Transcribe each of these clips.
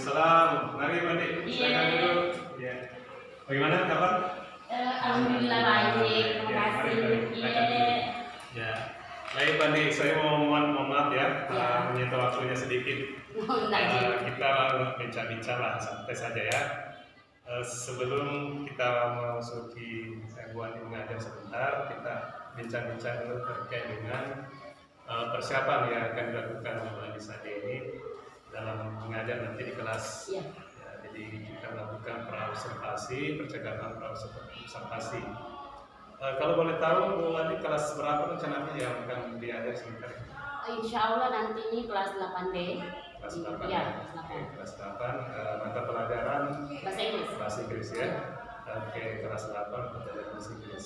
Waalaikumsalam. Mari Bandi, silakan dulu. Ya. Bagaimana kabar? Alhamdulillah baik, terima kasih. Ya. Baik Bandi, saya mohon maaf ya, menyita waktunya sedikit. Kita bincang-bincang lah, santai saja ya. Sebelum kita memasuki Bu Andi mengajar sebentar, kita bincang-bincang dulu terkait dengan persiapan yang akan dilakukan oleh Sade ini dalam mengajar nanti di kelas. Ya, jadi kita melakukan praobservasi, percakapan praobservasi. Kalau boleh tahu Bu Andi kelas berapa rencananya yang akan diajar sebentar? Insya Allah nanti ini kelas 8D. Kelas 8. Ya, kelas 8. Mata pelajaran bahasa Inggris ya. Oke, kelas 8 mata pelajaran bahasa Inggris.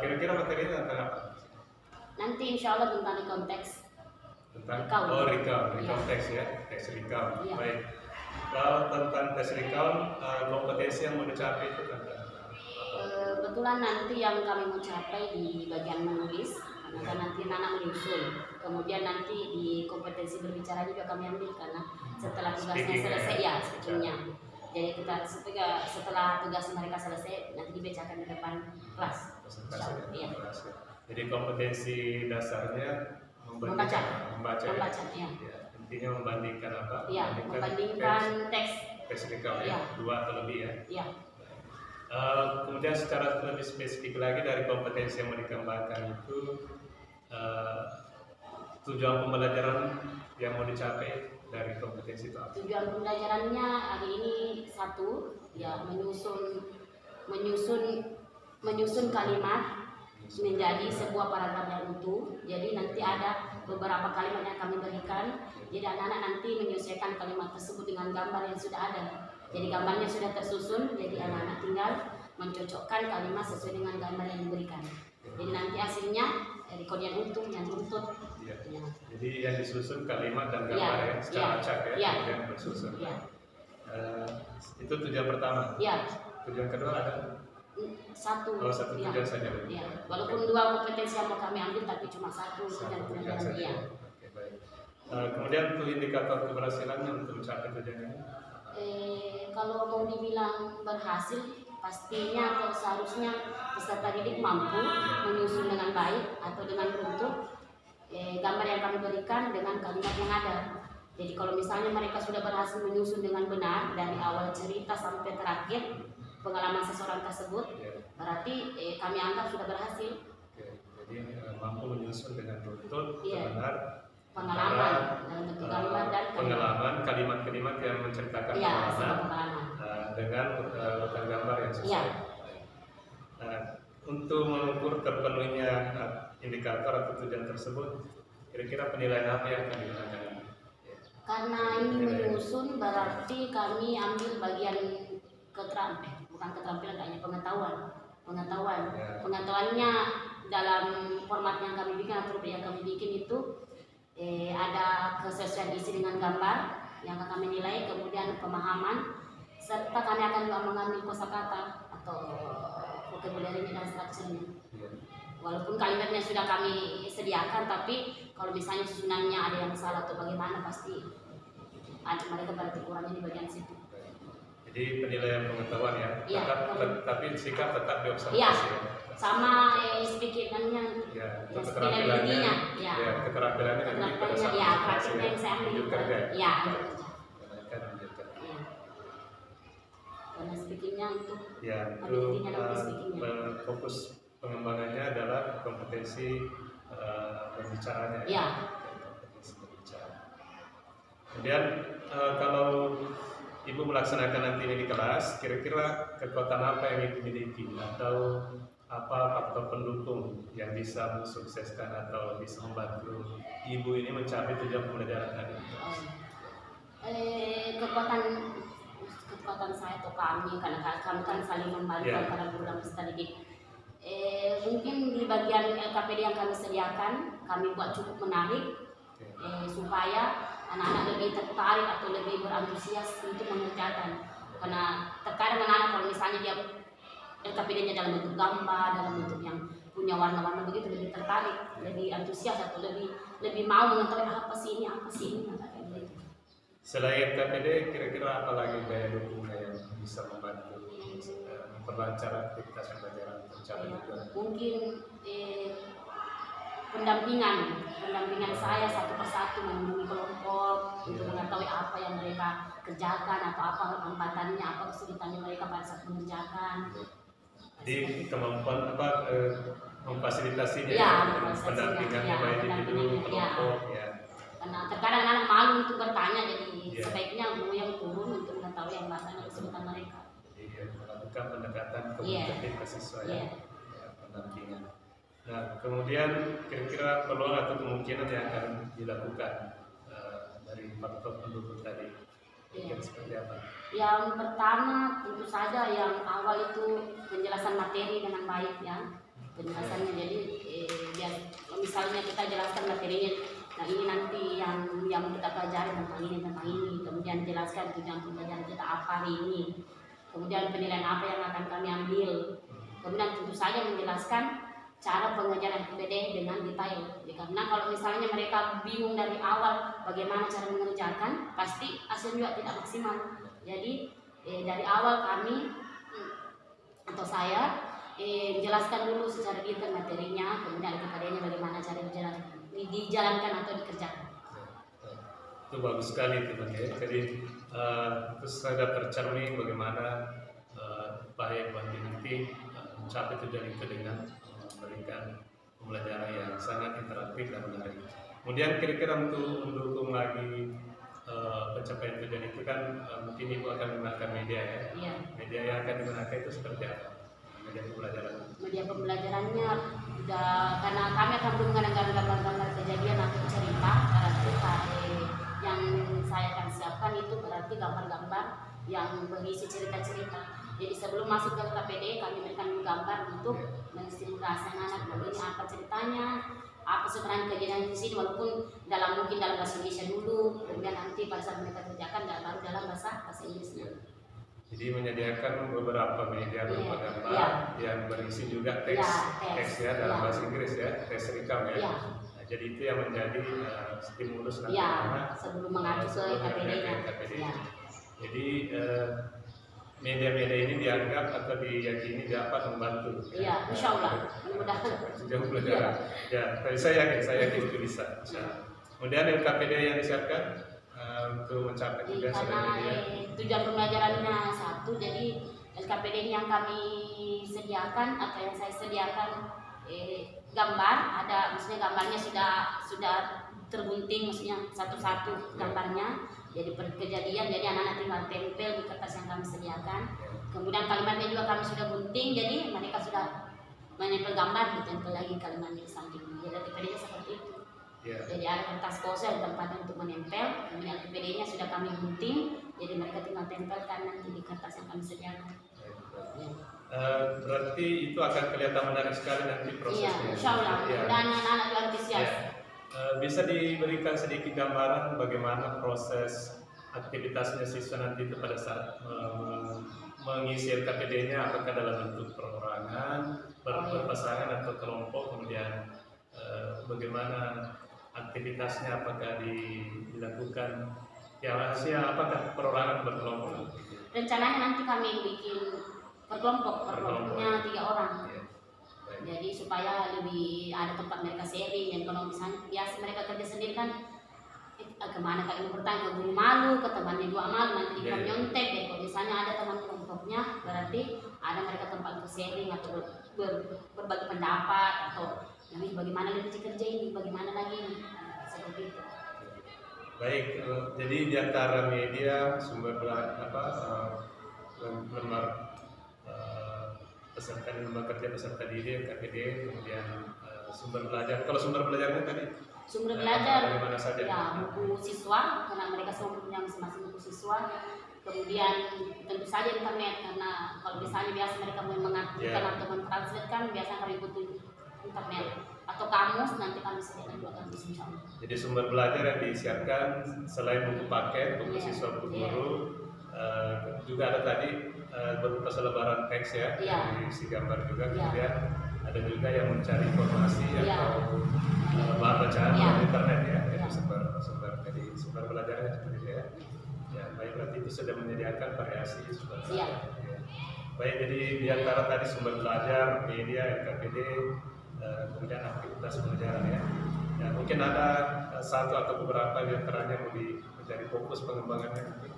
Kira-kira materinya tentang apa? Nanti insya Allah tentang konteks. Tentang recount teks ya, teks recount. Ya. Baik. Kalau tentang tes recount, kompetensi yang mau dicapai itu tentang kebetulan nanti yang kami mau capai di bagian menulis, karena nanti anak menyusun. Kemudian nanti di kompetensi berbicara juga kami ambil karena setelah tugasnya selesai ya speakingnya. Jadi kita setelah tugas mereka selesai nanti dibacakan di depan kelas. Ya. Jadi kompetensi dasarnya membaca ya. Intinya membandingkan apa? Ya, membandingkan teks recount ya, 2 atau lebih ya. Ya. Kemudian secara lebih spesifik lagi dari kompetensi yang mau dikembangkan itu tujuan pembelajaran yang mau dicapai dari kompetensi itu apa? Tujuan pembelajarannya hari ini satu ya menyusun kalimat menjadi sebuah paragraf yang utuh. Jadi nanti ada beberapa kalimat yang kami berikan. Jadi anak-anak nanti menyesuaikan kalimat tersebut dengan gambar yang sudah ada. Jadi gambarnya sudah tersusun. Jadi anak-anak tinggal mencocokkan kalimat sesuai dengan gambar yang diberikan. Jadi nanti hasilnya rekod yang utuh, yang runtut. Ya. Jadi yang disusun kalimat dan gambar ya, secara acak ya, yang bersusun. Ya. Itu tujuan pertama. Ya. Tujuan kedua ada? Satu tujuan saja. Ya. Walaupun 2 kompetensi yang mau kami ambil, tapi cuma satu tujuan pembelajaran dia. Oke, baik. Kemudian untuk indikator keberhasilannya untuk mencapai tujuan ini? Kalau mau dibilang berhasil, pastinya atau seharusnya peserta didik mampu menyusun dengan baik atau dengan runtut gambar yang kami berikan dengan kalimat yang ada. Jadi kalau misalnya mereka sudah berhasil menyusun dengan benar dari awal cerita sampai terakhir pengalaman seseorang tersebut, berarti kami anggap sudah berhasil. Jadi mampu menyusun dengan runtut, benar, pengalaman dalam bentuk gambar dan pengalaman, kalimat-kalimat yang menceritakan pengalaman dengan urutan gambar yang sesuai. Untuk mengukur terpenuhinya indikator atau tujuan tersebut, kira-kira penilaian apa yang akan digunakan? Karena ini menyusun, berarti kami ambil bagian keterampilan, kayaknya pengetahuan. Pengetahuannya dalam format yang kami bikin atau yang kami bikin itu ada kesesuaian isi dengan gambar yang akan kami nilai, kemudian pemahaman, serta kami akan juga mengambil kosakata atau vocabulary dan strukturnya. Walaupun kalimatnya sudah kami sediakan, tapi kalau misalnya susunannya ada yang salah atau bagaimana, pasti ada mereka berarti kurangnya di bagian situ. Jadi penilaian pengetahuan ya, tapi sikap tetap diobservasi ya. Sama speakingannya, keterampilannya, keterampilannya yang saya ambil kerja. Karena speakingnya untuk fokus pengembangannya adalah kompetensi berbicaranya. Ya. Kemudian kalau Ibu melaksanakan nanti ini di kelas, kira-kira kekuatan apa yang Ibu miliki atau apa faktor pendukung yang bisa mensukseskan atau bisa membantu Ibu ini mencapai tujuan pembelajaran tadi? Kekuatan saya atau kami, karena kami kan saling membantu antara guru dan peserta didik. Mungkin di bagian LKPD yang kami sediakan, kami buat cukup menarik supaya anak-anak lebih tertarik atau lebih berantusias untuk mengerjakan. Karena terkadang anak-anak kalau misalnya dia LKPD-nya dalam bentuk gambar, dalam bentuk yang punya warna-warna begitu, lebih tertarik, lebih antusias atau lebih mau mengetahui apa sih ini kayak gitu. Selain KPD, kira-kira apa lagi daya dukungnya yang bisa membantu memperlancar aktivitas pembelajaran tercapai Ya, tujuan? mungkin pendampingan saya satu persatu menghubungi kelompok untuk mengetahui apa yang mereka kerjakan atau apa hambatannya, apa kesulitannya mereka pada saat mengerjakan. Jadi kemampuan memfasilitasinya, Ya, pendampingannya baik individu, kelompok, ya. Karena terkadang anak malu untuk bertanya, jadi Ya. sebaiknya guru yang turun untuk mengetahui hambatan dan kesulitan mereka. Jadi melakukan pendekatan Iya. komunikatif ke siswa Iya. ya, pendampingan. Nah, kemudian kira-kira peluang atau kemungkinan yang akan dilakukan dari faktor pendukung tadi, kira-kira seperti apa? Yang pertama tentu saja yang awal itu penjelasan materi dengan baik ya, penjelasannya. Jadi biar misalnya kita jelaskan materinya, nah ini nanti yang kita pelajari tentang ini, kemudian jelaskan tujuan pembelajaran kita apa hari ini, kemudian penilaian apa yang akan kami ambil, kemudian tentu saja menjelaskan cara pengajaran KPD dengan detail. Ya, karena kalau misalnya mereka bingung dari awal bagaimana cara mengerjakan, pasti hasil juga tidak maksimal. Jadi dari awal kami atau saya menjelaskan dulu secara detail materinya, kemudian KPD-nya bagaimana cara dijalankan atau dikerjakan. Itu bagus sekali itu, Bang, ya. Jadi terus ada tercermin bagaimana upaya Bang nanti mencapai tujuan itu dengan memberikan pembelajaran yang sangat interaktif dan menarik. Kemudian kira-kira untuk mendukung lagi pencapaian tujuan itu kan mungkin Ibu akan menggunakan media ya. Iya. Media yang akan digunakan itu seperti apa? Media pembelajaran. Media pembelajarannya karena kami akan menggunakan gambar-gambar kejadian atau cerita, yang saya akan siapkan itu berarti gambar-gambar yang berisi cerita-cerita. Jadi sebelum masuk ke KPD kami berikan gambar untuk menstimulasi anak-anak ini apa ceritanya, apa sebenarnya kejadian di sini, walaupun mungkin dalam bahasa Indonesia dulu, kemudian nanti pada saat mereka kerjakan baru dalam bahasa Inggrisnya. Jadi menyediakan beberapa media berupa gambar yang berisi juga teks ya dalam bahasa Inggris ya, teks recam ya. Nah, jadi itu yang menjadi stimulus nanti sebelum mengacu ke KPD-nya. Jadi media-media ini dianggap atau diyakini dapat membantu. Iya, insya Allah. Mudah-mudahan. Sejauh pelajaran. Ya, tapi saya yakin itu bisa. Kemudian KPD yang disiapkan untuk mencapai tujuan karena tujuan pembelajarannya satu, jadi LKPD yang kami sediakan atau yang saya sediakan gambar, maksudnya gambarnya sudah tergunting, maksudnya satu-satu gambarnya. Jadi kejadian, jadi anak-anak tinggal tempel di kertas yang kami sediakan. Kemudian kalimatnya juga kami sudah gunting, jadi mereka sudah menempel gambar, ditempel lagi kalimatnya di samping. Jadi LKPD-nya seperti itu. Jadi ada kertas pose tempatnya untuk menempel, kemudian LKPD-nya sudah kami gunting, jadi mereka tinggal tempelkan nanti di kertas yang kami sediakan. Berarti itu akan kelihatan menarik sekali nanti prosesnya. Iya, insya Allah. Dan anak-anak itu antusias. Bisa diberikan sedikit gambaran bagaimana proses aktivitasnya siswa nanti itu pada saat mengisi LKPD-nya, apakah dalam bentuk perorangan, berpasangan atau kelompok, kemudian bagaimana aktivitasnya, apakah dilakukan yang hasilnya apakah perorangan atau berkelompok? Rencananya nanti kami bikin kelompoknya 3 orang. Jadi supaya lebih ada tempat mereka sharing. Dan kalau misalnya biasa mereka kerja sendiri kan kemana kalian bertanya, ke guru malu, ke temannya juga malu, nanti dia nyontek. Jadi kalau misalnya ada teman kelompoknya, berarti ada mereka tempat untuk sharing atau berbagi pendapat atau bagaimana lebih kerja ini, bagaimana lagi seperti itu. Baik, jadi di antara media sumber lembar peserta lembaga kerja peserta didik KPD, kemudian sumber belajar. Kalau sumber belajarnya tadi? Sumber belajar mana saja? Ya, buku siswa, karena mereka semua punya masing-masing buku siswa. Kemudian tentu saja internet, karena kalau misalnya biasa mereka mengartikan atau mentranslatekan, biasanya kami butuh internet atau kamus, nanti kami sediakan juga kamus insya Allah. Jadi sumber belajar yang disiapkan selain buku paket, buku siswa, buku guru, juga ada tadi berupa selebaran teks ya, isi gambar juga, kemudian ada juga yang mencari informasi atau bahan bacaan di internet ya, itu sumber belajarnya seperti itu ya. berarti itu sudah menyediakan variasi sudah. Iya. Ya. Baik, jadi di antara tadi sumber belajar, media, LKPD, kemudian aktivitas pelajaran ya. Ya, mungkin ada satu atau beberapa di antaranya mau menjadi fokus pengembangannya nanti.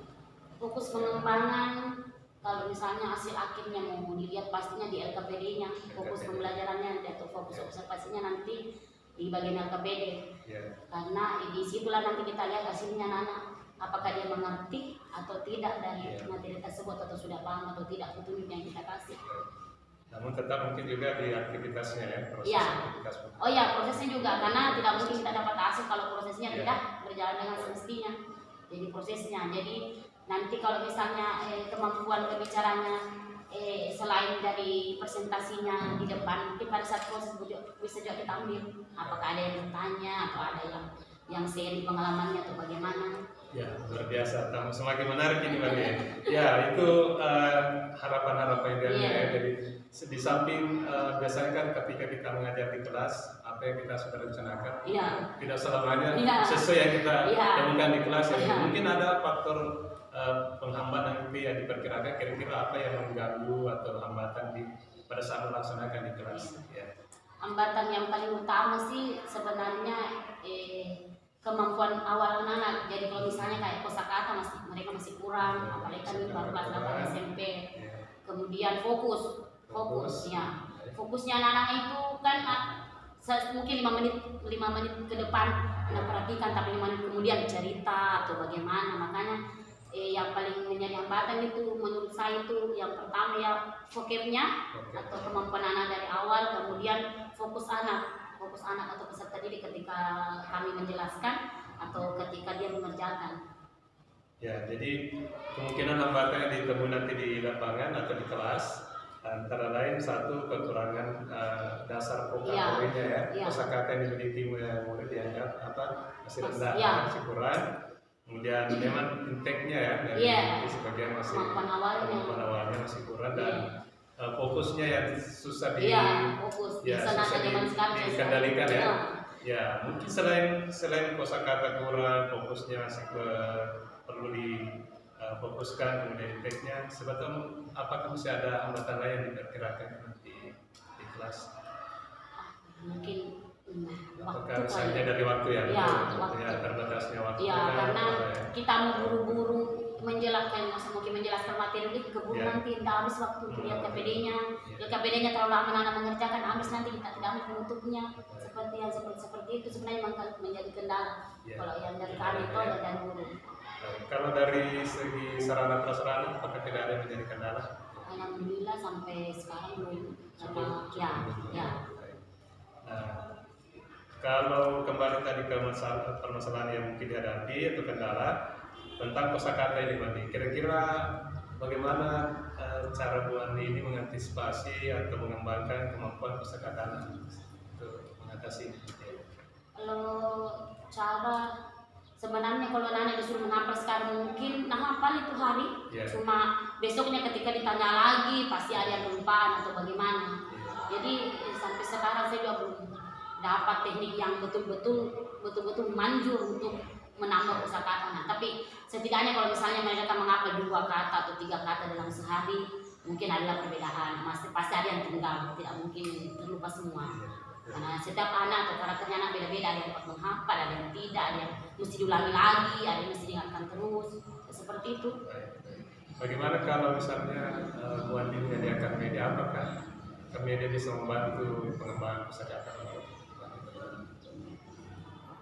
Fokus pengembangan, kalau misalnya hasil akhirnya mau dilihat pastinya di LKPD-nya, fokus pembelajarannya atau fokus observasinya nanti di bagian LKPD. Karena di situlah nanti kita lihat hasilnya anak, apakah dia mengerti atau tidak dari materi tersebut, atau sudah paham atau tidak petunjuk yang kita kasih. Namun tetap mungkin juga di aktivitasnya ya, proses aktivitas. Oh ya, prosesnya juga, karena tidak mungkin kita dapat hasil kalau prosesnya tidak berjalan dengan semestinya. Jadi prosesnya, jadi nanti kalau misalnya kemampuan berbicaranya selain dari presentasinya di depan, mungkin pada saat proses bisa juga kita ambil apakah ada yang bertanya atau ada yang sharing pengalamannya atau bagaimana. Ya, luar biasa. Semakin menarik ini Mbak ya. Ya, itu harapan-harapan yang ya. Jadi di samping biasanya kan ketika kita mengajar di kelas, apa yang kita sudah rencanakan tidak selamanya sesuai yang kita temukan di kelas. Ya. Mungkin ada faktor penghambat nanti yang diperkirakan, kira-kira apa yang mengganggu atau hambatan pada saat melaksanakan di kelas. Ya. Hambatan yang paling utama sih sebenarnya kemampuan awal anak. Jadi kalau misalnya kayak kosakata mereka masih kurang, apalagi kan baru kelas 8 SMP. Kemudian fokus ya. Fokusnya anak-anak itu kan mungkin 5 menit ke depan perhatikan, tapi 5 menit kemudian cerita atau bagaimana. Makanya yang paling menjadi hambatan itu menurut saya itu yang pertama ya vocabnya atau kemampuan anak dari awal, kemudian fokus anak atau peserta didik ketika kami menjelaskan atau ketika dia mengerjakan. Ya, jadi kemungkinan hambatan yang ditemui nanti di lapangan atau di kelas antara lain satu kekurangan dasar vokabularinya ya. Kosakata yang dimiliki murid dianggap masih rendah, masih kurang. Kemudian memang intake-nya ya dari sebagian masih kemampuan awalnya masih kurang dan fokusnya yang susah dikendalikan ya. Ya, mungkin selain kosakata kurang, fokusnya masih perlu difokuskan, kemudian intake-nya. Sebetulnya apakah masih ada hambatan lain yang diperkirakan di kelas? Mungkin apakah misalnya dari waktu ya, terbatasnya waktu karena kita mau buru-buru menjelaskan materi ini keburu nanti tidak habis waktu lihat KPD-nya terlalu lama anak mengerjakan, habis nanti kita tidak ambil penutupnya seperti itu sebenarnya menjadi kendala. Kalau yang dari kami itu ada dari guru. Kalau dari segi sarana prasarana apakah tidak ada yang menjadi kendala? Alhamdulillah sampai sekarang belum. Kalau kembali tadi ke permasalahan yang mungkin dihadapi atau kendala tentang kosakata ini, Bandi, kira-kira bagaimana cara Bu Andi ini mengantisipasi atau mengembangkan kemampuan kosakata untuk mengatasi ini? Kalau cara sebenarnya kalau anak disuruh menghafal sekarang mungkin hafal itu hari, cuma besoknya ketika ditanya lagi pasti ada yang kelupaan atau bagaimana. Jadi sampai sekarang saya juga belum dapat teknik yang betul-betul manjur untuk menambah kosakata. Tapi setidaknya kalau misalnya mereka menghafal 2 kata atau 3 kata dalam sehari, mungkin ada perbedaan. Pasti ada yang tinggal, tidak mungkin terlupa semua. Karena setiap anak atau karakternya anak beda-beda, ada yang dapat menghafal, ada yang tidak, ada yang mesti diulangi lagi, ada yang mesti diingatkan terus, seperti itu. Bagaimana kalau misalnya Bu Andi menyediakan media, apakah media bisa membantu pengembangan kosakata?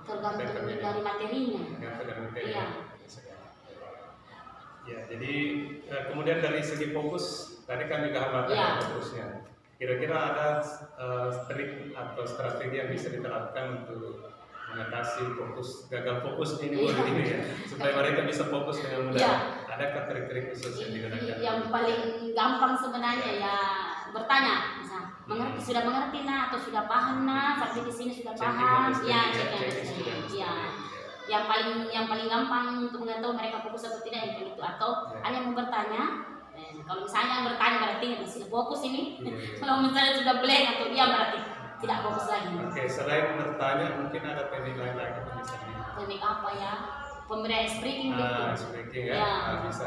Tergantung dari materinya. Ya, jadi kemudian dari segi fokus, tadi kan juga hambatan fokusnya. Kira-kira ada trik atau strategi yang bisa diterapkan untuk mengatasi gagal fokus ini ya, supaya mereka bisa fokus dengan mudah. Adakah trik-trik khusus yang digunakan? Yang paling gampang sebenarnya ya bertanya, sudah mengerti atau sudah paham sampai di sini sudah paham, yang paling gampang untuk mengetahui mereka fokus atau tidak yang itu, atau ada yang mau bertanya. Kalau misalnya yang bertanya berarti masih fokus ini. Kalau misalnya sudah blank atau berarti tidak fokus lagi. Oke, selain bertanya mungkin ada teknik lain lagi yang bisa teknik apa ya? pemberian speaking gitu. Speaking ya, Ya. bisa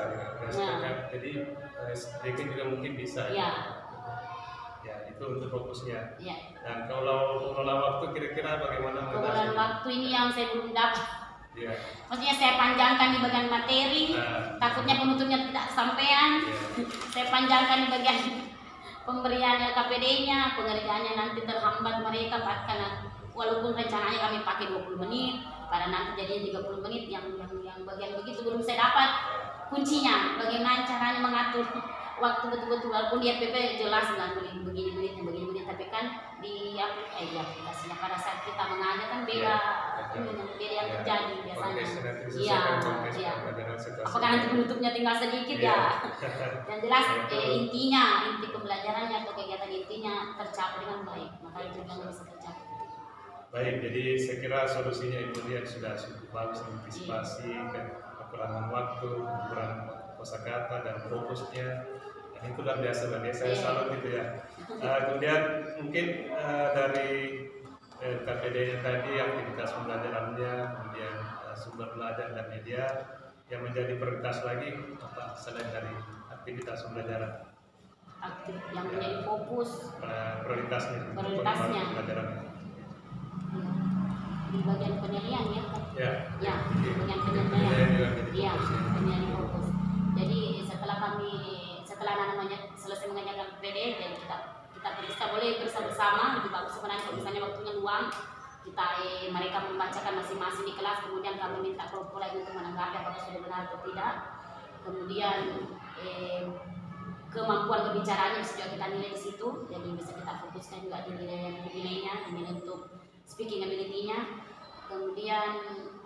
ya. Jadi speaking juga mungkin bisa. Ya. Ya, itu untuk fokusnya. Ya. Dan kalau pengelola waktu kira-kira bagaimana? Pengelolaan waktu ini yang saya belum dapat. Ya. Maksudnya saya panjangkan di bagian materi, takutnya penutupnya tidak kesampaian. Saya panjangkan di bagian pemberian LKPD-nya, pengerjaannya nanti terhambat mereka karena walaupun rencananya kami pakai 20 menit, pada nanti jadinya 30 menit yang bagian begitu belum saya dapat kuncinya. Bagaimana caranya mengatur waktu betul-betul walaupun di RPP jelas nggak begini, tapi kan di aplikasinya pada saat kita mengajar kan beda yang terjadi biasanya. Iya. Apakah nanti penutupnya tinggal sedikit ya? Yang jelas inti pembelajarannya atau kegiatan intinya tercapai dengan baik, maka itu yang bisa tercapai. Baik, jadi saya kira solusinya Ibu Dian sudah cukup bagus mengantisipasi kekurangan waktu, kekurangan kosakata dan fokusnya. Dan itu luar biasa bagi saya salut gitu ya. Kemudian mungkin dari KPD-nya tadi aktivitas pembelajarannya, kemudian sumber belajar dan media yang menjadi prioritas lagi apa selain dari aktivitas pembelajaran? Yang menjadi fokus prioritasnya. Pembelajaran. Di bagian penilaian ya. Ya. Di bagian penilaian. Iya, penilaian fokus. Jadi setelah namanya selesai mengajarkan PD, jadi kita boleh bersama-sama, lebih bagus sebenarnya kalau misalnya waktunya luang, mereka membacakan masing-masing di kelas, kemudian kami minta kelompok lain untuk menanggapi apakah sudah benar atau tidak. Kemudian kemampuan berbicaranya bisa juga kita nilai di situ, jadi bisa kita fokuskan juga di nilainya untuk speaking ability-nya. Kemudian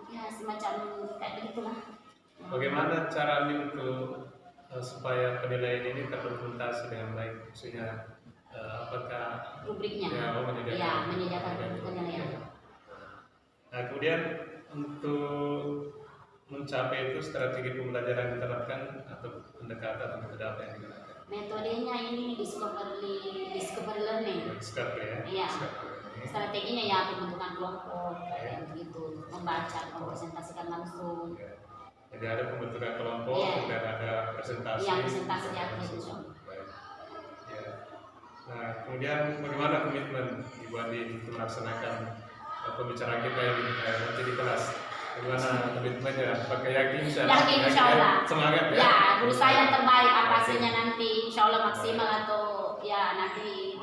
ya semacam kayak begitulah. Bagaimana cara untuk supaya penilaian ini terdokumentasi dengan baik, maksudnya apakah rubriknya menyediakan penilaian. Nah, kemudian untuk mencapai itu strategi pembelajaran diterapkan atau pendekatan atau metode apa yang digunakan? Metodenya ini discovery learning. Discovery ya. Iya. Strateginya ya pembentukan kelompok kayak begitu, membaca, mempresentasikan langsung. Jadi ada pembentukan kelompok dan ada presentasi. Yang presentasi di akhir itu. Nah, kemudian bagaimana komitmen Ibu Andi untuk melaksanakan pembicaraan kita ini nanti di kelas? Bagaimana komitmennya? Pakai yakin insya Allah. Semangat ya. Ya, berusaha yang terbaik. Apa hasilnya nanti insya Allah maksimal atau ya nanti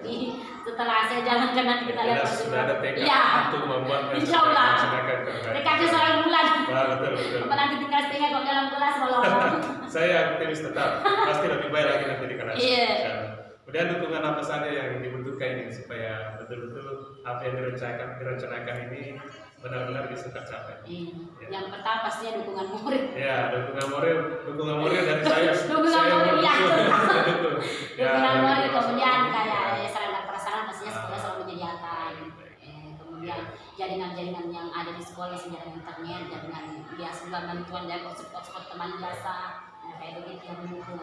di setelah saya jalankan nanti kita lihat. Sudah ada tekad untuk membuat insya Allah. Tekadnya soal bulan. Betul. Apa nanti tinggal setengah kok dalam kelas kalau. Saya optimis tetap. Pasti lebih baik lagi nanti di kelas. Iya. Kemudian dukungan apa saja yang dibutuhkan ini supaya betul-betul apa yang direncanakan ini benar-benar bisa tercapai. Yang pertama pastinya dukungan murid. Ya, dukungan murid dari saya. Dukungan murid ya. Dukungan murid Ya. kemudian kayak sarana prasarana pastinya sekolah selalu menyediakan. Kemudian jaringan-jaringan yang ada di sekolah, jaringan internet, jaringan biasa bantuan dari spot teman biasa, kayak begitu yang mendukung.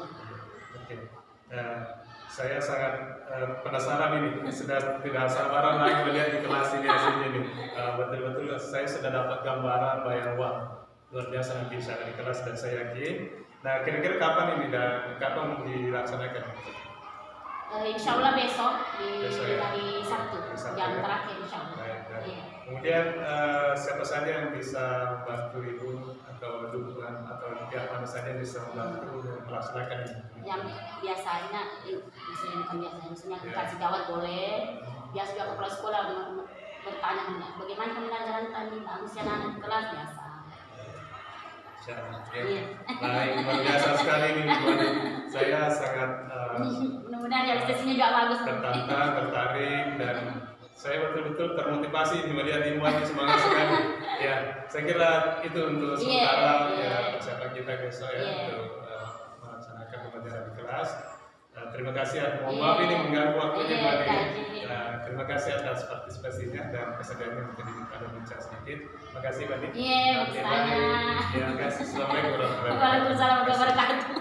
Oke. Saya sangat penasaran ini, sudah tidak sabaran lagi melihat di kelas ini hasilnya ini. Betul-betul saya sudah dapat gambaran bayang wah luar biasa nanti bisa di kelas dan saya yakin. Nah, kira-kira kapan ini dan kapan dilaksanakan? Insya Allah besok di hari Sabtu, jam terakhir insya Allah. Kemudian siapa saja yang bisa membantu Ibu atau dukungan atau pihak mana saja yang bisa membantu melaksanakan ini? Yang biasanya, misalnya kasih jawab boleh. Biasa juga kepala sekolah bertanya bagaimana pembelajaran tadi, bagus ya anak kelas biasa. Baik, luar biasa sekali ini Bu Andi. Saya sangat mudah-mudahan ya sesinya juga bagus. Tertantang, tertarik dan saya betul-betul termotivasi melihat Ibu Andi semangat sekali. Ya, saya kira itu untuk sementara ya persiapan kita besok ya untuk melaksanakan pembelajaran di kelas. Terima kasih ya. Mohon maaf ini mengganggu waktunya Bu Andi. Terima kasih atas partisipasinya dan kesediaannya untuk diminta bincang sedikit. Terima kasih Bu Andi. Terima kasih. Assalamualaikum warahmatullahi wabarakatuh. Waalaikumsalam warahmatullahi wabarakatuh.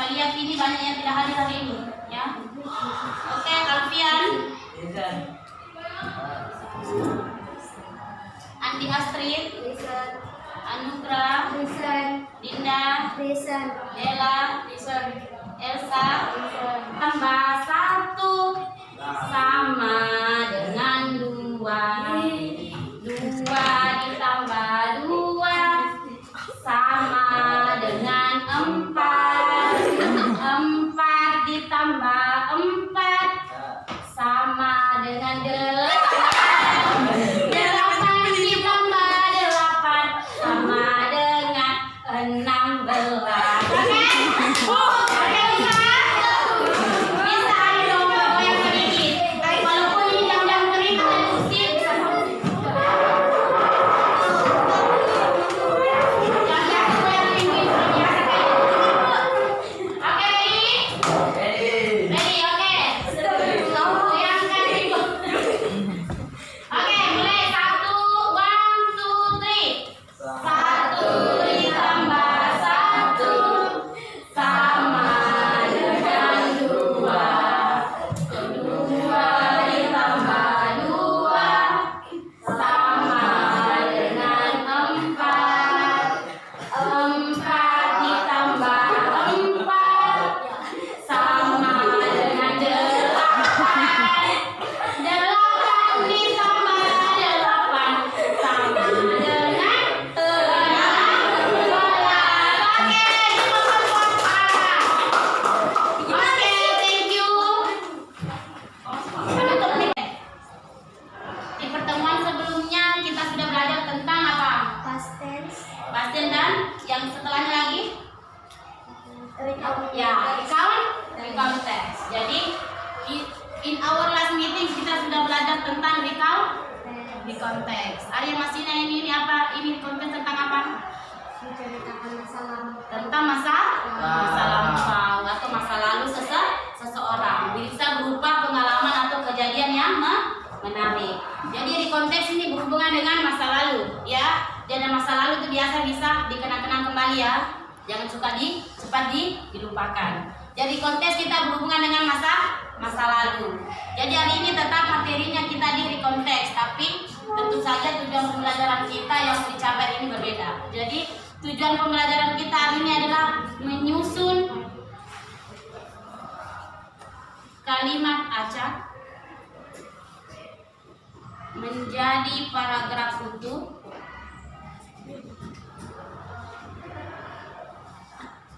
saya lihat ini banyak yang tidak hadir hari ini, ya. Oke, Alfian. Andi Astrid. Anugrah. Dinda. Ella. Elsa. Tambah 1 sama dengan 2. 2 ditambah 2 sama dengan 4. 4 ditambah 4 sama dengan 8. 8 ditambah 8 sama dengan 16. Oke, bisa ayo dong yang sedikit. Walaupun ini jam-jam kering kalian usir bisa konteks. Ada yang masih nanya ini apa? Ini konteks tentang apa? Menceritakan masa lalu. Tentang masa lampau atau masa lalu seseorang. Bisa berupa pengalaman atau kejadian yang menarik. Jadi di konteks ini berhubungan dengan masa lalu, ya. Dan masa lalu itu biasa bisa dikenang-kenang kembali, ya. Jangan cepat dilupakan. Jadi konteks kita berhubungan dengan masa lalu. Jadi hari ini tetap materinya kita di konteks, tapi tentu saja tujuan pembelajaran kita yang dicapai ini berbeda. Jadi tujuan pembelajaran kita hari ini adalah menyusun kalimat acak menjadi paragraf utuh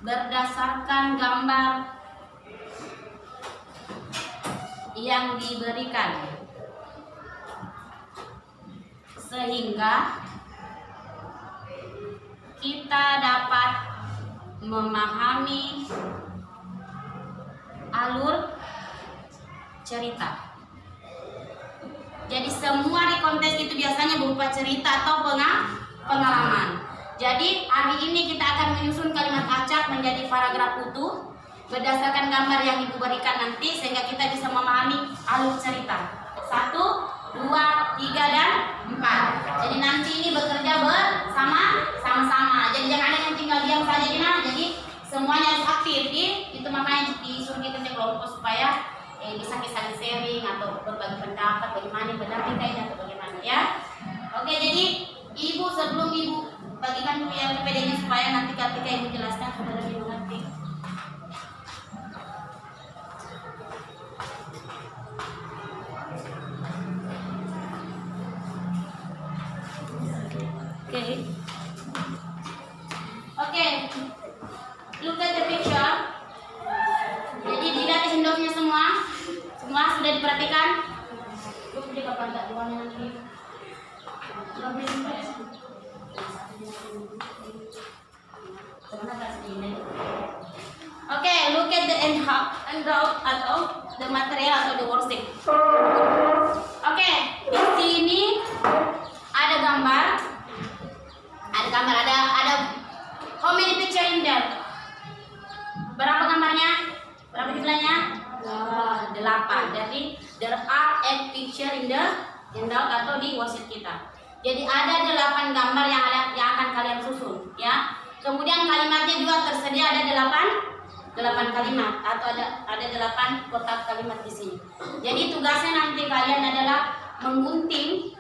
berdasarkan gambar yang diberikan, sehingga kita dapat memahami alur cerita. Jadi semua di konteks itu biasanya berupa cerita atau pengalaman. Jadi hari ini kita akan menyusun kalimat acak menjadi paragraf utuh berdasarkan gambar yang ibu berikan nanti, sehingga kita bisa memahami alur cerita. 1, 2, 3, dan 4. Jadi nanti ini bekerja sama-sama. Jadi jangan ada yang tinggal diam saja, jadi semuanya harus aktif. Itu makanya disuruh kerja kelompok supaya bisa saling sharing atau berbagi pendapat bagaimana benar kita ini atau bagaimana, ya. Oke, jadi ibu sebelum ibu bagikan dulu yang PPD-nya supaya nanti ketika ibu jelaskan sudah lebih mengerti. Oke. Look at the picture. Jadi dilihat Windowsnya semua sudah diperhatikan. Lu beli kapan tak uangnya nanti? Oke, look at the handout atau the material atau the worksheet. Oke, di sini ada gambar, ada how many picture in there? Berapa gambarnya? Berapa jumlahnya? 8. Jadi there are 8 picture in the handout atau di worksheet kita. Jadi ada 8 gambar yang akan kalian susun, ya. Kemudian kalimatnya juga tersedia ada 8 8 kalimat atau ada 8 kotak kalimat di sini. Jadi tugasnya nanti kalian adalah menggunting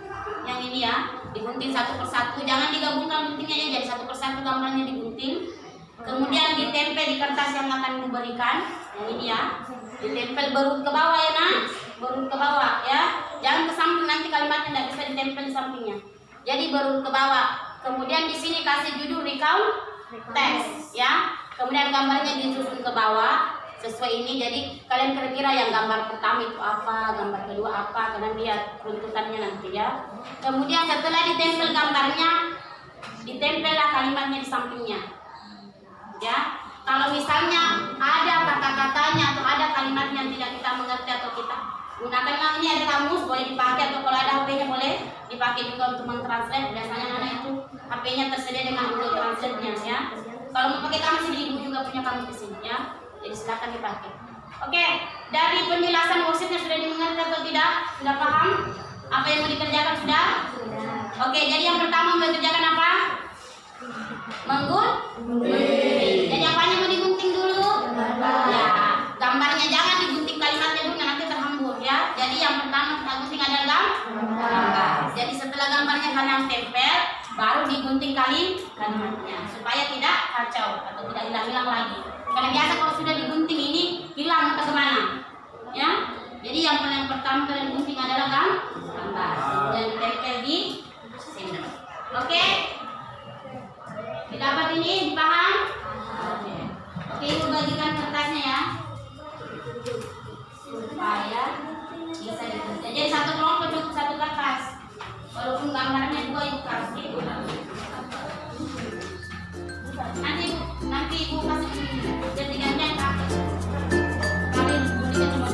yang ini ya, digunting satu persatu, jangan digabungkan guntingnya ya, jadi satu persatu gambarnya digunting. Kemudian ditempel di kertas yang akan diberikan, yang ini ya, ditempel berurut ke bawah ya nak, berurut ke bawah ya, jangan ke samping nanti kalimatnya tidak bisa ditempel di sampingnya. Jadi berurut ke bawah. Kemudian di sini kasih judul recount text ya. Kemudian gambarnya disusun ke bawah sesuai ini. Jadi kalian kira-kira yang gambar pertama itu apa, gambar kedua apa, kalian lihat runtutannya nanti ya. Kemudian setelah ditempel gambarnya, ditempellah kalimatnya di sampingnya. Ya, kalau misalnya ada kata-katanya atau ada kalimatnya yang tidak kita mengerti atau kita gunakan, ini ada kamus boleh dipakai, atau kalau ada HP-nya boleh dipakai juga untuk mentranslate. Biasanya anak itu HP-nya tersedia dengan Google Translate-nya ya. Kalau mau pakai kamus, ibu juga punya kamus di sini ya. Jadi silakan dipakai. Oke, dari penjelasan worksheet-nya sudah dimengerti atau tidak? Sudah paham? Apa yang mau dikerjakan sudah? Oke, jadi yang pertama mau dikerjakan apa? Menggunting. Jadi apanya mau digunting dulu? Ya, gambarnya jangan digunting kalimatnya dulu, nanti terhambur ya. Jadi yang pertama kita gunting adalah gambar. Jadi setelah gambarnya kalian tempel, baru digunting kalimatnya supaya tidak kacau atau tidak hilang-hilang lagi. Karena biasa kalau sudah digunting ini hilang atau kemana? Ya. Jadi yang paling pertama kalian gunting adalah gambar dan tempel di sini. Oke? Didapat ini, dipaham? Oke. Oke, ibu bagikan kertasnya ya, supaya bisa dikerja. Jadi satu kelompok cukup satu kertas. Walaupun gambarnya dua ibu kasih. Nanti ibu kasih jadi gantian pakai. Kalian berikan cuma.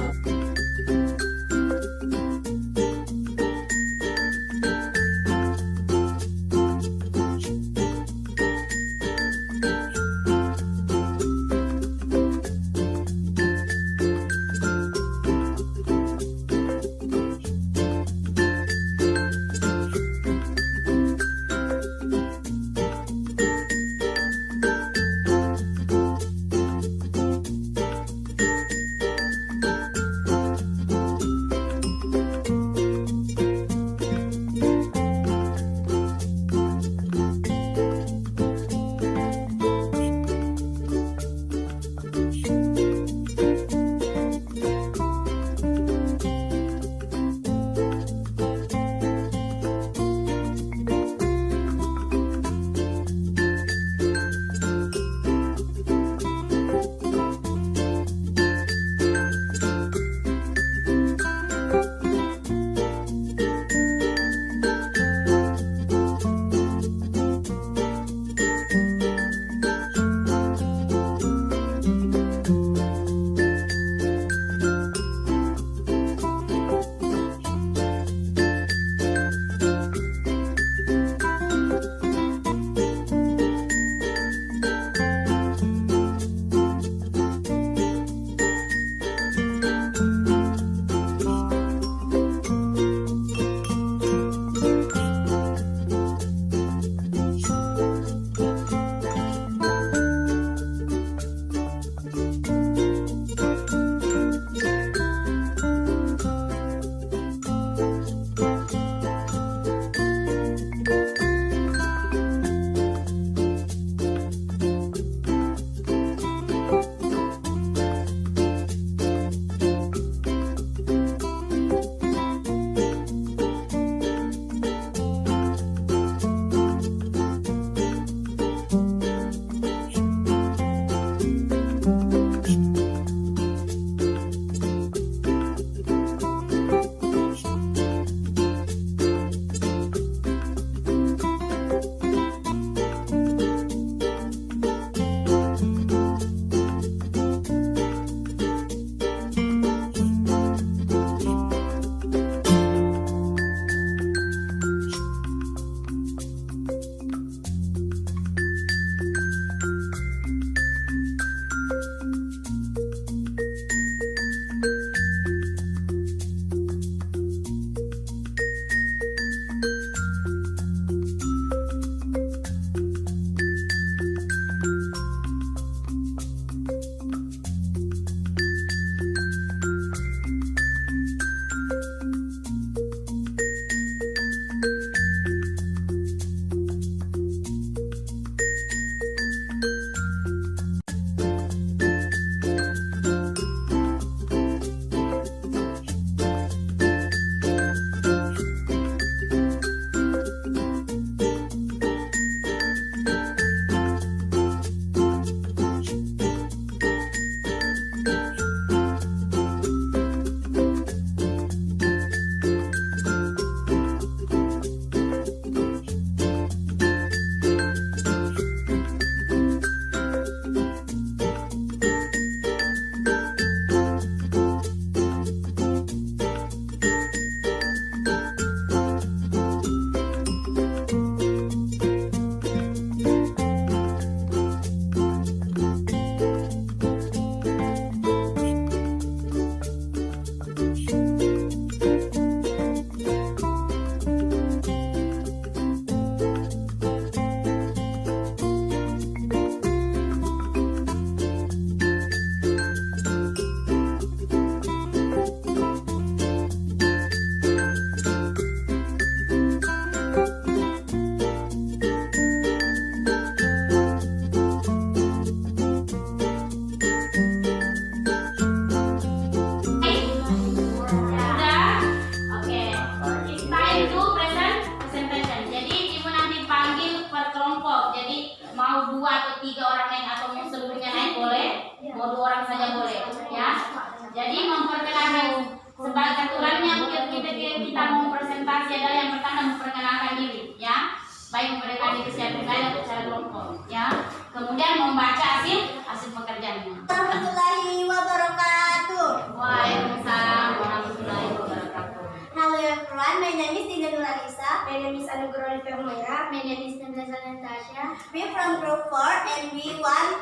name is Dinda Nuralisa. My name is Anugerah Olivia Humaira. My name is Natasha Natasha. We from Group 4 and we want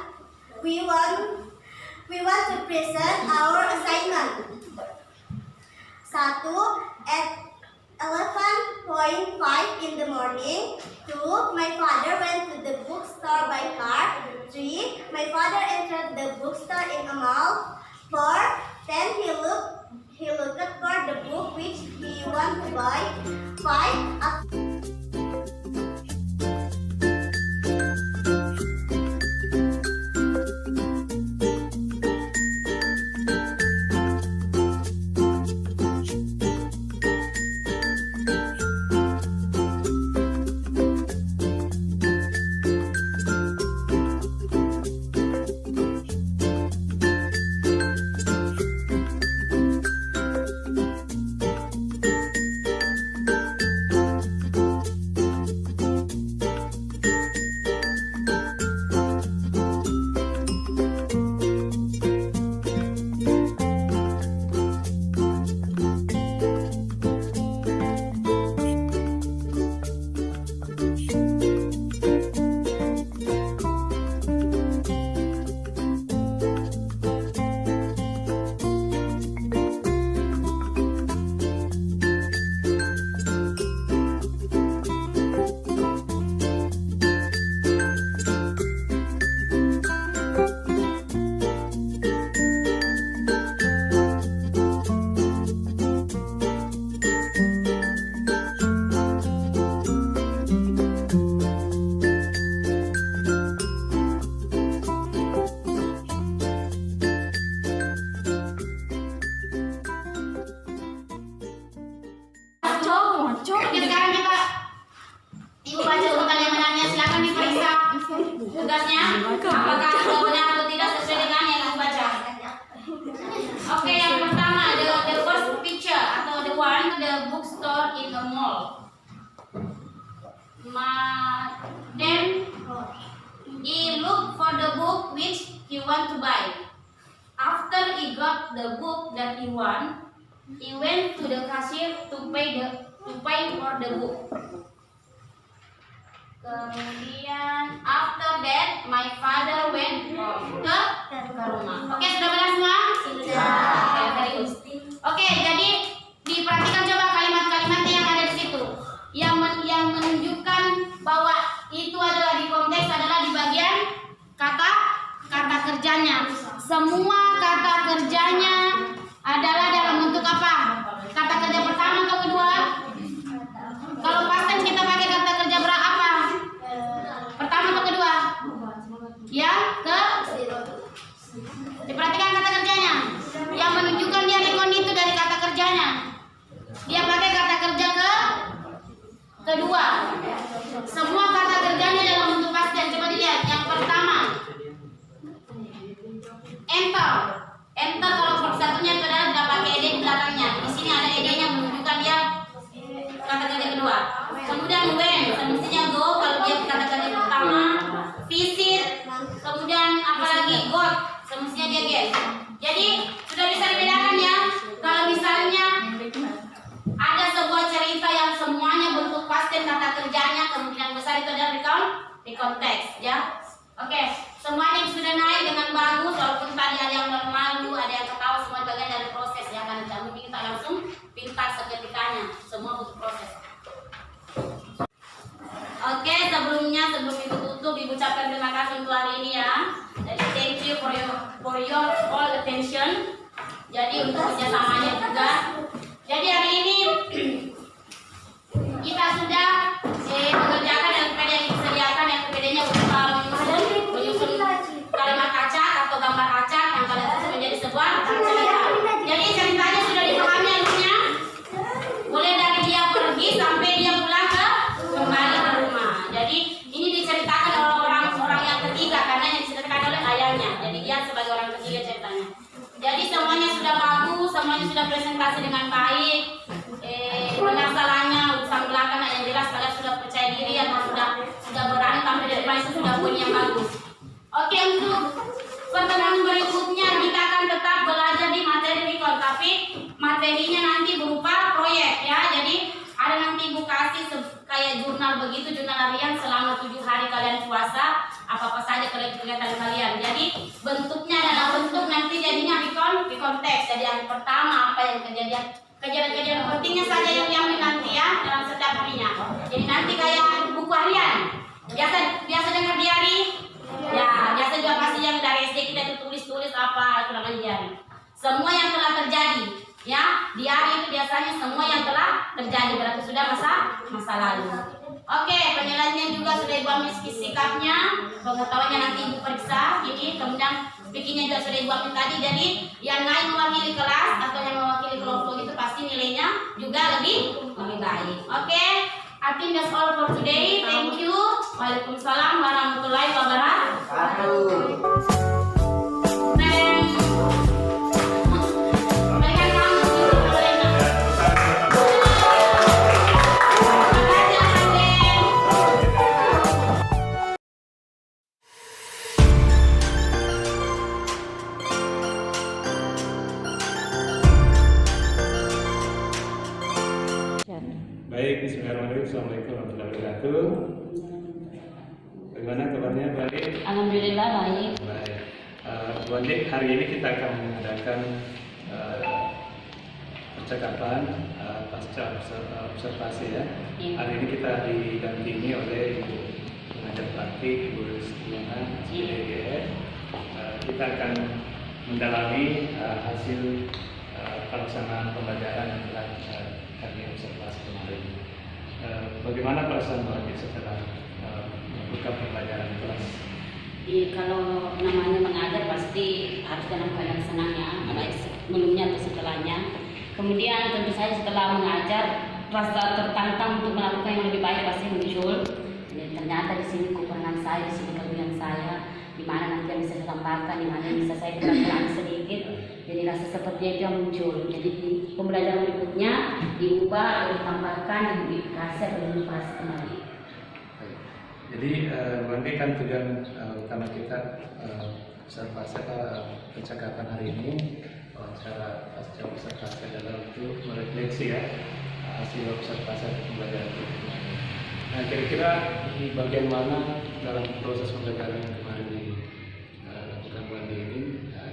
to present our assignment. 1. At 11:05 in the morning. 2. My father went to the bookstore by car. 3. My father entered the bookstore in a mall. 4. Then he looked for the book which he wanted to buy. 5. Oke, sekarang kita Ibu baca untuk kalian menangnya. Silakan diperiksa tugasnya. Apakah sudah benar atau tidak sesuai dengan yang Ibu baca. Oke, yang pertama the first picture atau the bookstore in the mall. Then he looked for the book which he want to buy. After he got the book that he want, he went to the cashier to pay for the book. Kemudian after that my father went ke rumah. Oke, sudah benar semua? Sudah. Oke, jadi diperhatikan coba kalimat-kalimat yang ada di situ. Yang menunjukkan bahwa itu adalah di konteks adalah di bagian kata kerjanya. Semua kata kerjanya adalah dalam bentuk apa? Kata kerja pertama atau kedua? Kalau past tense kita pakai kata kerja berapa? Pertama atau kedua? Yang diperhatikan kata kerjanya. Yang menunjukkan dia recon itu dari kata kerjanya. Dia pakai kata kerja kedua. Semua kata kerjanya dalam bentuk past tense. Coba dilihat. Yang pertama, enter. Enter kalau satunya itu adalah sudah pakai ed di belakangnya. Di sini ada ed-nya menunjukkan dia kata kerja kedua. Kemudian went, semestinya go kalau dia kata kerja pertama. Visit, kemudian apalagi got, semestinya dia get. Jadi sudah bisa dibedakan ya. Kalau misalnya ada sebuah cerita yang semuanya bentuk past tense kata kerjanya, kemungkinan besar itu adalah di konteks ya. Oke, semuanya sudah naik dengan bagus. Walaupun tadi ada yang malu, ada yang ketawa, semua bagian dari proses ya. Karena tidak mungkin kita langsung pintar seketikanya. Semua butuh proses. Oke, sebelum Ibu tutup, Ibu ucapkan terima kasih untuk hari ini ya. Jadi thank you for your all attention. Jadi untuk kerjasamanya juga. Jadi hari ini kita sudah mengerjakan LPD yang disediakan. LPD-nya berupa menyusun kalimat acak atau gambar acak yang kalian susun menjadi sebuah cerita. Jadi cerita kegiatan kalian. Jadi bentuknya adalah bentuk nanti jadinya di konteks. Jadi yang pertama apa yang kejadian pentingnya saja yang diambil nanti ya dalam setiap harinya. Jadi nanti kayak buku harian. Biasa dengar diary. Ya, biasa juga pasti yang dari SD kita itu tulis apa itu namanya diary. Semua yang telah terjadi, ya diary itu biasanya semua yang telah terjadi berarti sudah masa lalu. Oke, penilaiannya juga sudah Ibu ambil sikapnya, pengetahuannya nanti Ibu periksa ini, kemudian speakingnya juga sudah Ibu ambil tadi. Jadi yang naik mewakili kelas atau yang mewakili kelompok itu pasti nilainya juga lebih baik. Oke, I think that's all for today. Thank you. Waalaikumsalam warahmatullahi wabarakatuh. Baik, bismillahirrahmanirrahim. Assalamualaikum warahmatullahi wabarakatuh. Bagaimana kabarnya, Bu Andi? Alhamdulillah baik. Baik. Bu Andi, hari ini kita akan mengadakan percakapan pasca observasi ya. Hari ini kita didampingi oleh Ibu pengajar praktik, Ibu Stiana, CDGF. Kita akan mendalami hasil pelaksanaan pembelajaran yang telah kami observasi kemarin. Bagaimana perasaan Bu Andi setelah membuka pembelajaran kelas? Kalau namanya mengajar pasti harus dalam keadaan senang ya, baik sebelumnya atau setelahnya. Kemudian tentu saja setelah mengajar rasa tertantang untuk melakukan yang lebih baik pasti muncul. Jadi ternyata di sini kekurangan saya, di sini kelebihan saya, di mana nanti yang bisa ditambahkan, di mana yang bisa saya kurang sedikit. Jadi rasa seperti itu yang muncul. Jadi di pembelajaran berikutnya diubah atau ditambahkan, dikasih atau dilepas kembali. Jadi Bu Andi kan tujuan utama kita observasi percakapan hari ini, cara pasca observasi adalah untuk merefleksi ya hasil observasi pembelajaran kemarin. Nah, kira-kira di bagian mana dalam proses pembelajaran yang kemarin dilakukan Bu Andi ini,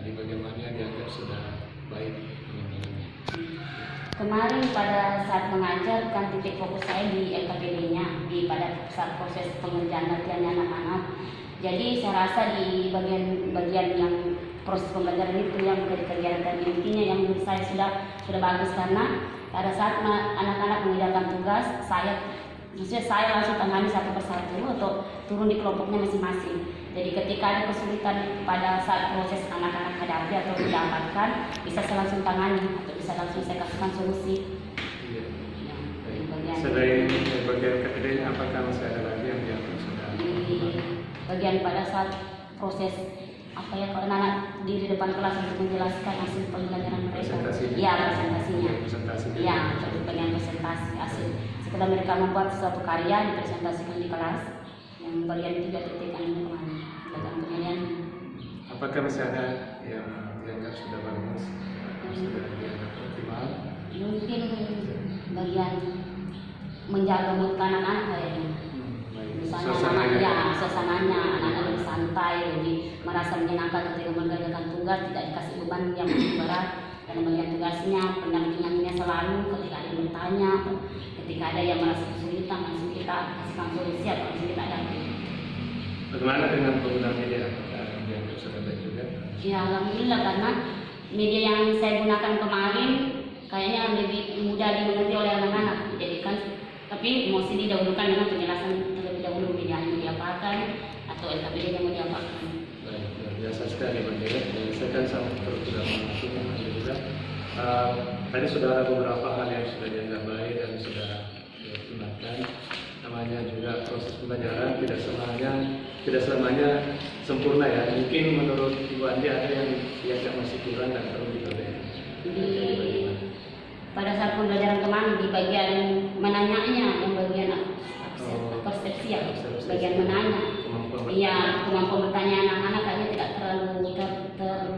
di bagian mana yang dianggap sudah baik pengembangannya? Kemarin pada saat mengajar kan titik fokus saya di LKPD-nya, pada saat proses pengerjaan latihannya anak-anak. Jadi saya rasa di bagian yang proses pembelajaran itu yang kegiatan intinya yang menurut saya sudah bagus, karena pada saat anak-anak mengerjakan tugas saya langsung tangani satu persatu atau turun di kelompoknya masing-masing. Jadi ketika ada kesulitan pada saat proses anak-anak hadapi atau didapatkan, bisa saya langsung tangani atau bisa langsung saya kasihkan solusi. Iya. Bagian Selain bagian KPD, apakah masih ada lagi yang dianggap sudah? di bagian pada saat proses kalau anak-anak di depan kelas untuk menjelaskan hasil pembelajaran mereka. Iya, presentasinya. Iya, untuk bagian presentasi hasil. Setelah mereka membuat suatu karya dipresentasikan di kelas, yang bagian itu juga titikkan ini kemarin belajar penilaian. Apakah masih ada yang dianggap sudah bagus, sudah dianggap optimal? Mungkin bagian menjaga mood anak-anak kayaknya. Misalnya suasananya anak-anak lebih santai, jadi merasa menyenangkan ketika mengerjakan tugas, tidak dikasih beban yang berat. Dan bagian tugasnya pendampingannya selalu ketika ada yang bertanya, ketika ada yang merasa kesulitan langsung kita kasihkan solusi atau langsung kita dampingi. Bagaimana dengan penggunaan media? Dianggap sudah baik juga? Ya alhamdulillah, karena media yang saya gunakan kemarin kayaknya lebih mudah dimengerti oleh anak-anak. Jadi kan, tapi mesti didahulukan dengan penjelasan terlebih dahulu media yang diapakan atau LKPD yang mau diapakan. Baik, luar biasa sekali Mbak Dea. Saya kan sangat terus sudah mengatakan juga. Tadi sudah ada beberapa hal yang sudah dianggap baik dan sudah dioptimalkan. Namanya juga proses pembelajaran tidak selamanya sempurna ya. Mungkin menurut Ibu Andi ada yang dianggap masih kurang dan perlu diperbaiki. Pada saat pembelajaran kemarin di bagian menanyanya, yang bagian persepsi ya, bagian menanya. Iya, kemampuan bertanya anak-anak kayaknya tidak terlalu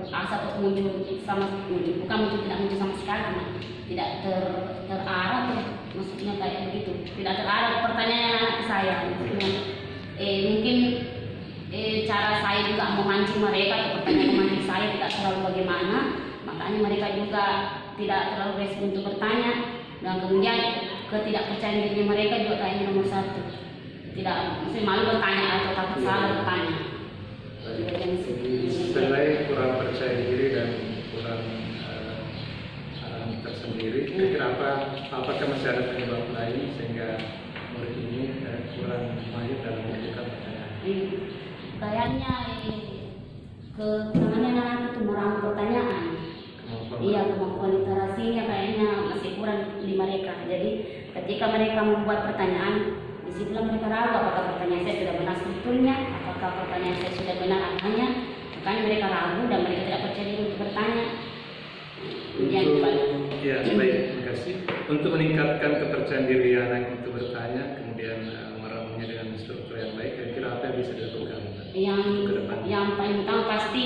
terasa atau muncul tidak muncul sama sekali, tidak terarah, maksudnya kayak begitu, tidak terarah pertanyaan anak saya. Mungkin cara saya juga memancing mereka atau pertanyaan memancing saya tidak terlalu bagaimana, makanya mereka juga tidak terlalu respon untuk bertanya. Dan kemudian ketidakpercayaan diri mereka juga kayaknya nomor satu, tidak mesti malu bertanya atau takut salah bertanya. Selain kurang percaya diri dan kurang tersendiri, kira-kira apakah masih ada penyebab lain sehingga murid ini kurang mahir dalam menentukan pertanyaan? Kayaknya kekurangannya anak itu merangkul pertanyaan. Iya, kemampuan literasinya kayaknya masih kurang di mereka. Jadi ketika mereka membuat pertanyaan, disitulah mereka ragu apakah pertanyaan saya sudah benar sebetulnya, apakah pertanyaan saya sudah benar angkanya. Makanya mereka ragu dan mereka tidak percaya diri untuk bertanya. Ya, baik, terima kasih. Untuk meningkatkan kepercayaan diri anak untuk bertanya, kemudian meramunya dengan struktur yang baik, kira-kira apa yang bisa dilakukan ke depan? Yang paling utama pasti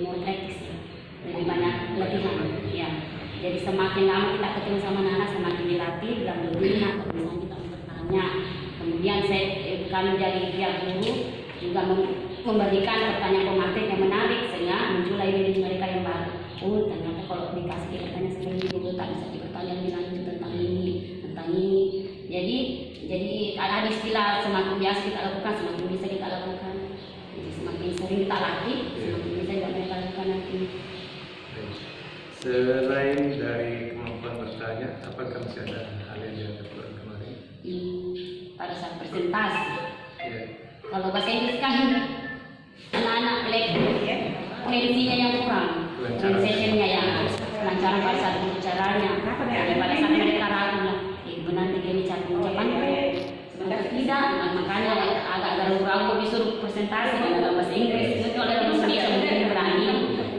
murid etis ya. Lebih banyak latihan. Ya. Jadi semakin lama kita ketemu sama anak, semakin dilatih dalam berguna atau misalnya kita bertanya. Kemudian kami jadi pihak guru juga memberikan pertanyaan pematik yang menarik sehingga muncullah ide mereka yang baru. Oh, ternyata kalau dikasih pertanyaan seperti ini, tak bisa bertanya lebih lanjut tentang ini. Jadi ada istilah semakin biasa kita lakukan, semakin bisa kita lakukan. Jadi semakin sering kita latih, semakin bisa kita lakukan nanti. Selain dari kemampuan bertanya, apakah masih ada hal yang dianggap kurang kemarin? Pada saat presentasi, Ya. kalau bahasa Inggris kan anak-anak fleksinya yang kurang, sensasinya yang kelancaran pada saat berbicaranya. Pada saat mereka ragu lah, benar begini cara pengucapan sebenarnya tidak, makanya agak ragu-ragu disuruh presentasi dalam bahasa Inggris. Itu oleh bahasa Indonesia mungkin berani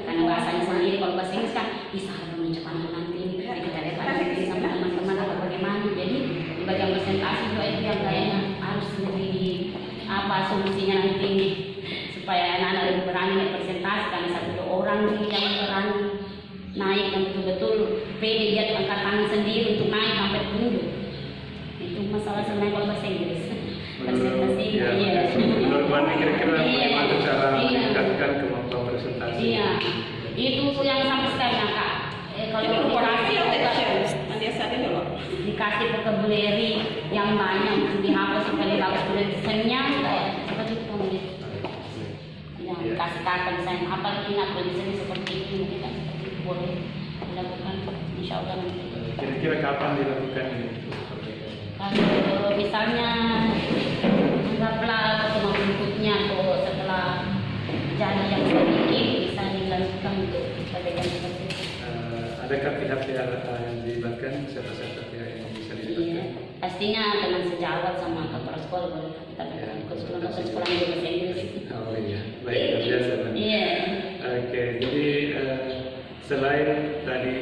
karena bahasanya sendiri. Kalau bahasa Inggris kan bisa ada pengucapan nanti kita lihat nanti sama teman-teman atau bagaimana. Jadi di bagian presentasi juga itu yang kayaknya harus lebih solusinya nanti supaya anak-anak lebih berani naik presentasi karena satu orang yang berani naik dan betul-betul pede dia angkat tangan sendiri untuk naik sampai duduk. Itu masalah sebenarnya kalau bahasa Inggris. Presentasi menurut Wani kira-kira bagaimana cara meningkatkan kemampuan presentasi? Iya, itu yang sampai sekarang Kak. Kalau dikasih vocabulary yang banyak untuk dihapus supaya bagus tulisannya seperti itu yang dikasih kata misalnya apa ingat tulisannya seperti itu kita seperti itu boleh dilakukan insya Allah nanti. Kira-kira kapan dilakukan ini? Kalau misalnya anggaplah pertemuan berikutnya atau setelah jadi yang sedikit bisa dilakukan untuk perbaikan seperti itu. Adakah pihak-pihak yang dilibatkan, siapa-siapa pihak yang bisa dilibatkan? Pastinya teman sejawat sama kepala sekolah boleh kita ke sekolah yang bahasa Inggris. Oh iya, baik, terbiasa. Iya. Oke, jadi selain tadi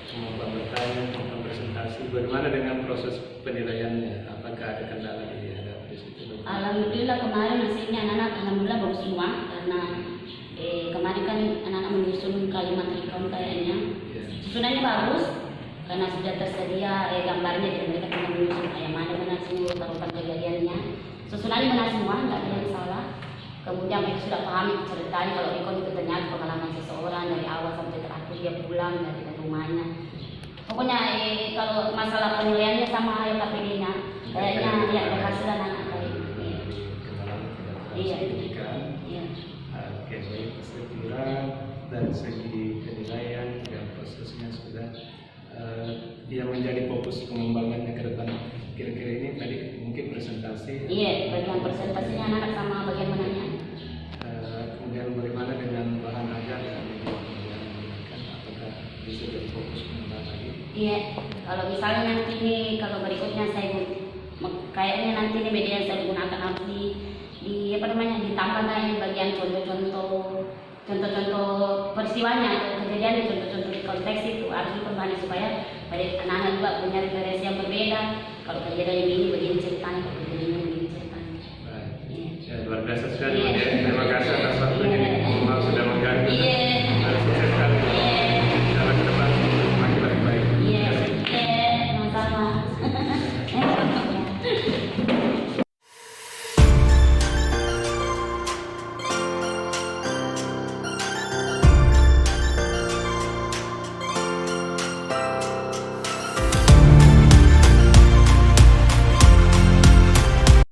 kemampuan bertanya, kemampuan presentasi, bagaimana dengan proses penilaiannya? Apakah ada kendala di situ? Alhamdulillah kemarin hasilnya anak-anak alhamdulillah bagus semua karena kemarin kan anak-anak menyusun kalimat recount kayaknya. Susunannya bagus karena sudah tersedia gambarnya dan mereka tinggal menyusun kayak mana benar semua taruhan kejadiannya. Susunannya benar semua, nggak ada yang salah. Kemudian mereka sudah pahami ceritanya kalau recount itu ternyata pengalaman seseorang dari awal sampai terakhir dia pulang dari rumahnya. Pokoknya kalau masalah penilaiannya sama LKPD-nya kayaknya ya berhasil anak-anak baik. Iya. Iya. Oke, baik, struktural dan segi penilaian dan prosesnya sudah yang menjadi fokus pengembangannya ke depan. Kira-kira ini tadi mungkin presentasi. Iya, bagian presentasinya anak sama bagian mananya. Kemudian bagaimana dengan bahan ajar dan media yang digunakan, apakah bisa berfokus pengembangan lagi? Iya, kalau misalnya nanti nih kalau berikutnya saya kayaknya nanti nih media yang saya gunakan harus di apa namanya ditambah kayaknya bagian contoh-contoh peristiwanya atau kejadian contoh-contoh di konteks itu harus diperbanyak supaya pada anak-anak juga punya referensi yang berbeda. Kalau kejadian ini begini ceritanya, kalau kejadian ini begini ceritanya. Baik. Ya, luar biasa sekali